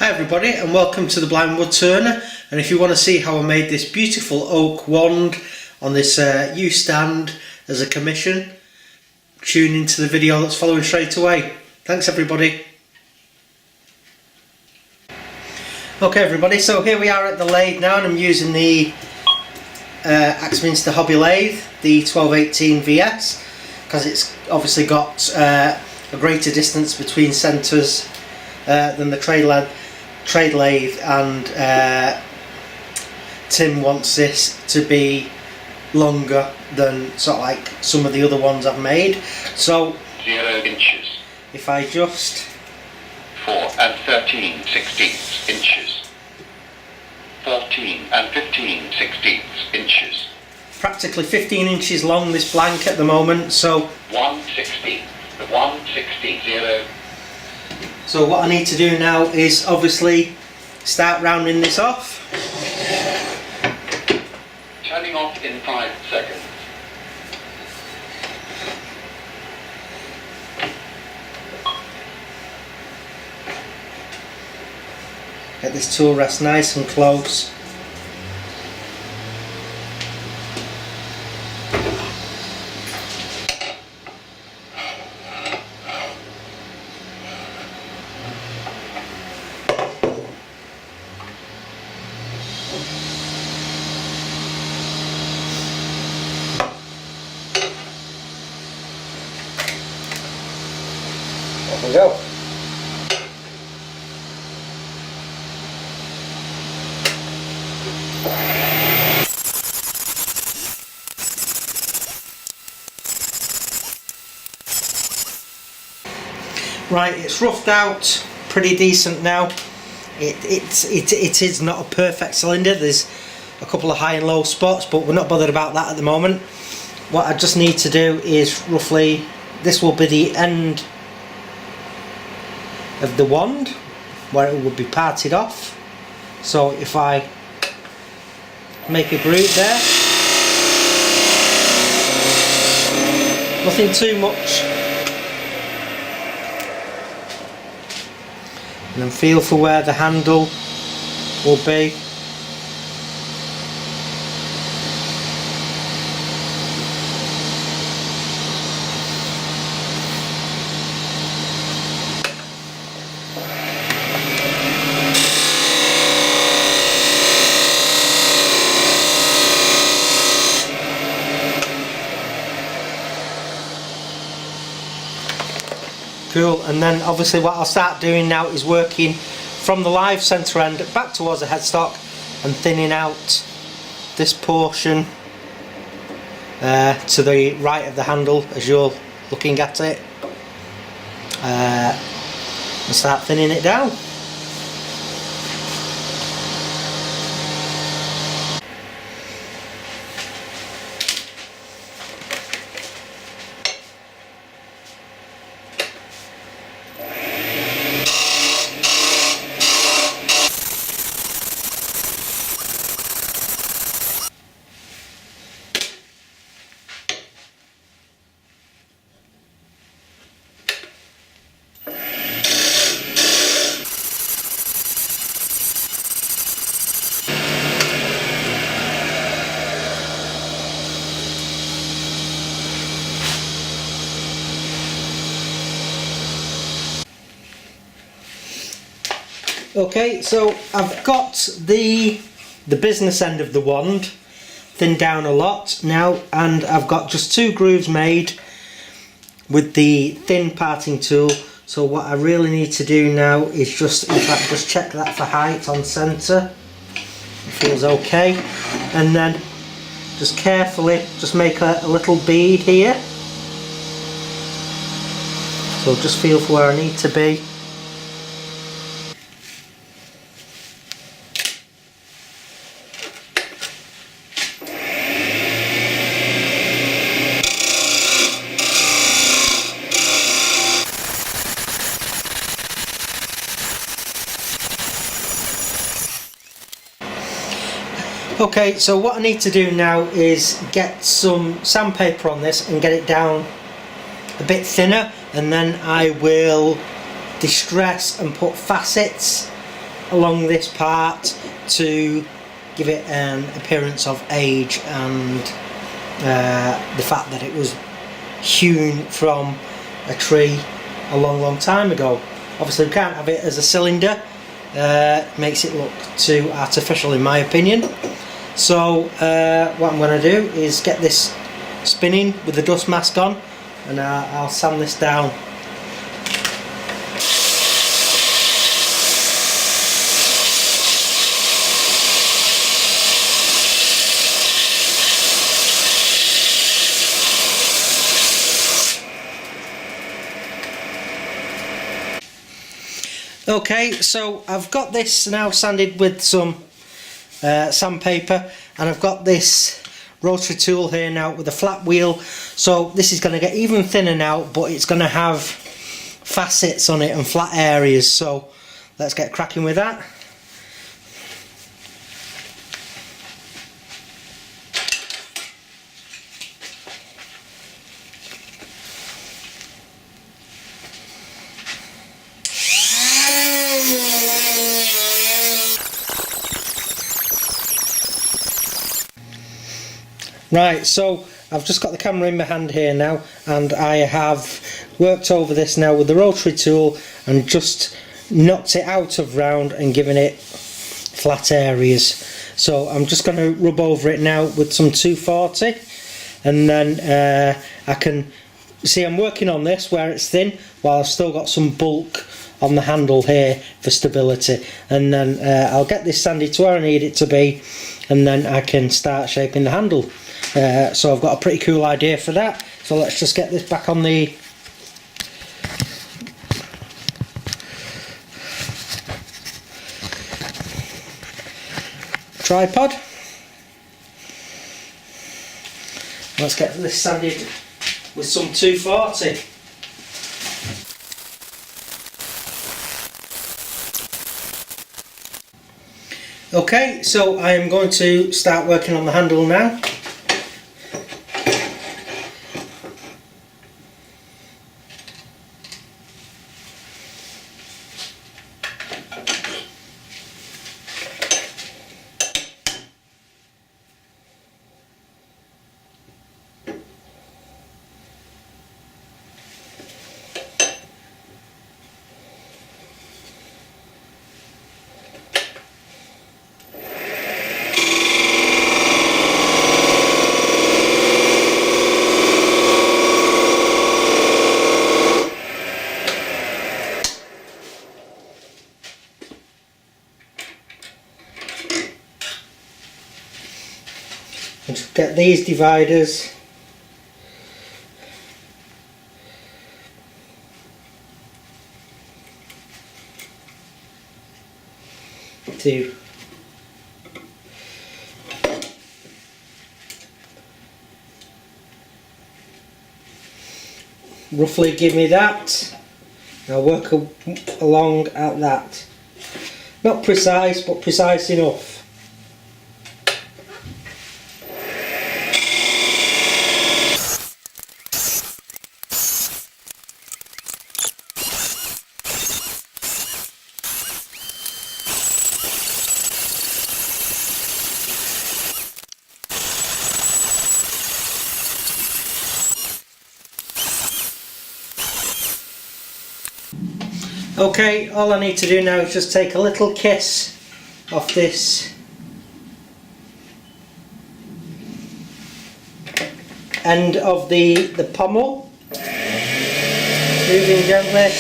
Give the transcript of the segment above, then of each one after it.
Hi everybody and welcome to the Blind Woodturner, and if you want to see how I made this beautiful oak wand on this U-stand as a commission, tune into the video that's following straight away. Thanks everybody. Okay everybody, so here we are at the lathe now, and I'm using the Axminster hobby lathe, the 1218 VS, because it's obviously got a greater distance between centres than the trade lathe, and Tim wants this to be longer than sort of like some of the other ones I've made. So 0 inches. If I just 4 and 13/16 inches. 14 and 15/16 inches. practically 15 inches long, this blank at the moment. So 1/16. The 1/16 0. So what I need to do now is obviously start rounding this off. Turning off in 5 seconds. Get this tool rest nice and close. Off we go. Right, it's roughed out pretty decent now. It is not a perfect cylinder. There's a couple of high and low spots, but we're not bothered about that at the moment. What I just need to do is roughly, this will be the end of the wand where it will be parted off. So if I make a groove there, nothing too much, and then feel for where the handle will be. Cool, and then obviously what I'll start doing now is working from the live centre end back towards the headstock and thinning out this portion to the right of the handle as you're looking at it, and start thinning it down. Okay, so I've got the business end of the wand thinned down a lot now, and I've got just 2 grooves made with the thin parting tool. So what I really need to do now is just, in fact, just check that for height on centre. It feels okay, and then just carefully just make a little bead here. So just feel for where I need to be. Okay, so what I need to do now is get some sandpaper on this and get it down a bit thinner, and then I will distress and put facets along this part to give it an appearance of age and the fact that it was hewn from a tree a long time ago. Obviously we can't have it as a cylinder, makes it look too artificial in my opinion. So what I'm going to do is get this spinning with the dust mask on, and I'll sand this down. Okay, so I've got this now sanded with some sandpaper, and I've got this rotary tool here now with a flat wheel, so this is going to get even thinner now, but it's going to have facets on it and flat areas, so let's get cracking with that. Right, so I've just got the camera in my hand here now, and I have worked over this now with the rotary tool and just knocked it out of round and given it flat areas. So I'm just going to rub over it now with some 240, and then I can see I'm working on this where it's thin while I've still got some bulk on the handle here for stability, and then I'll get this sanded to where I need it to be, and then I can start shaping the handle. So I've got a pretty cool idea for that, so let's just get this back on the tripod. Let's get this sanded with some 240. Okay, so I am going to start working on the handle now. And just get these dividers to roughly give me that. I'll work along at that. Not precise, but precise enough. Okay, all I need to do now is just take a little kiss off this end of the pommel, moving gently.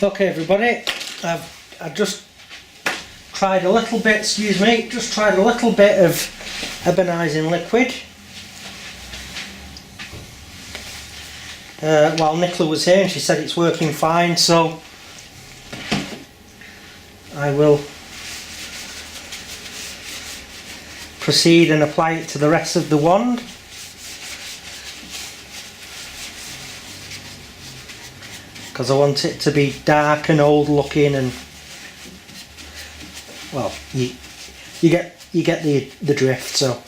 Okay everybody, I've just tried a little bit, just tried a little bit of ebonising liquid while Nicola was here, and she said it's working fine, so I will proceed and apply it to the rest of the wand. Because I want it to be dark and old looking, and well, you get the drift. So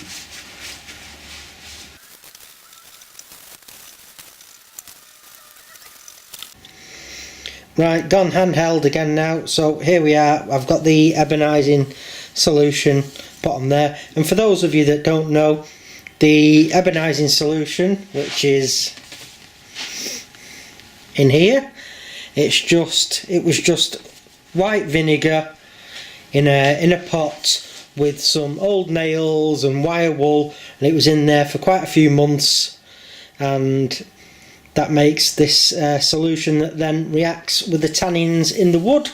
Right, gone handheld again now. So here we are. I've got the ebonising solution put on there. And for those of you that don't know, the ebonising solution, which is in here, it was just white vinegar in a pot with some old nails and wire wool, and it was in there for quite a few months, and that makes this solution that then reacts with the tannins in the wood.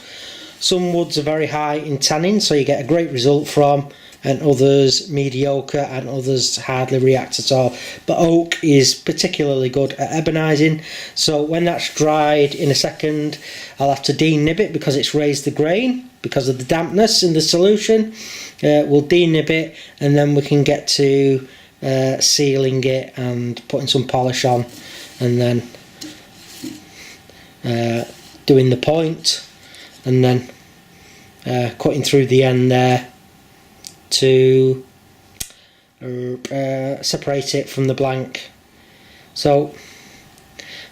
Some woods are very high in tannin, so you get a great result from, and others mediocre, and others hardly react at all. But oak is particularly good at ebonising, so when that's dried in a second, I'll have to denib it because it's raised the grain because of the dampness in the solution. We'll denib it, and then we can get to sealing it and putting some polish on, and then doing the point, and then cutting through the end there to separate it from the blank. So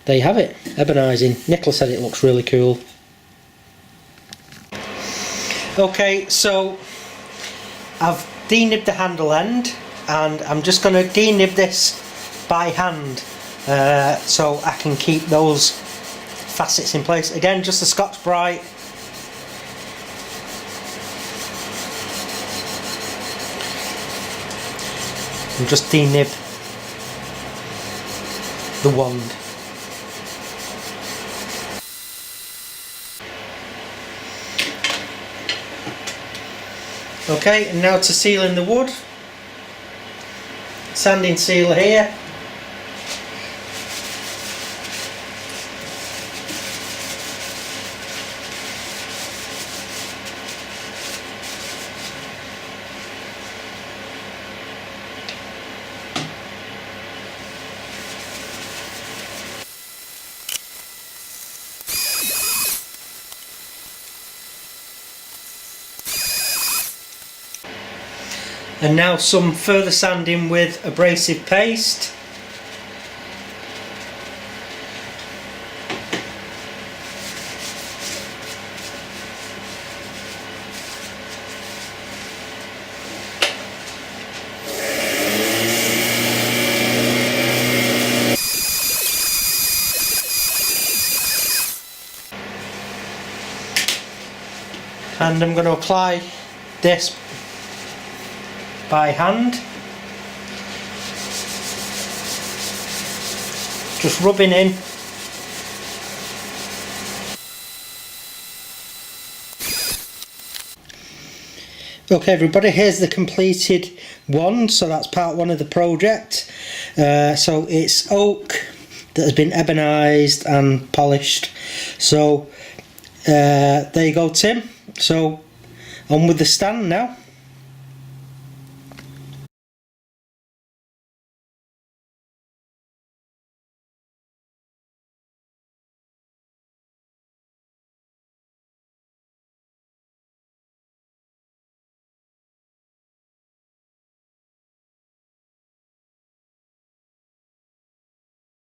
there you have it, ebonising. Nicola said it looks really cool. Okay, so I've denibbed the handle end, and I'm just going to denib this by hand so I can keep those facets in place. Again, just a Scotch Brite. And just denib the wand. Okay, and now to sealing the wood. Sanding sealer here. And now some further sanding with abrasive paste. And I'm going to apply this by hand, just rubbing in. Okay everybody, here's the completed one. So that's part one of the project. So it's oak that has been ebonised and polished. So there you go, Tim. So on with the stand now.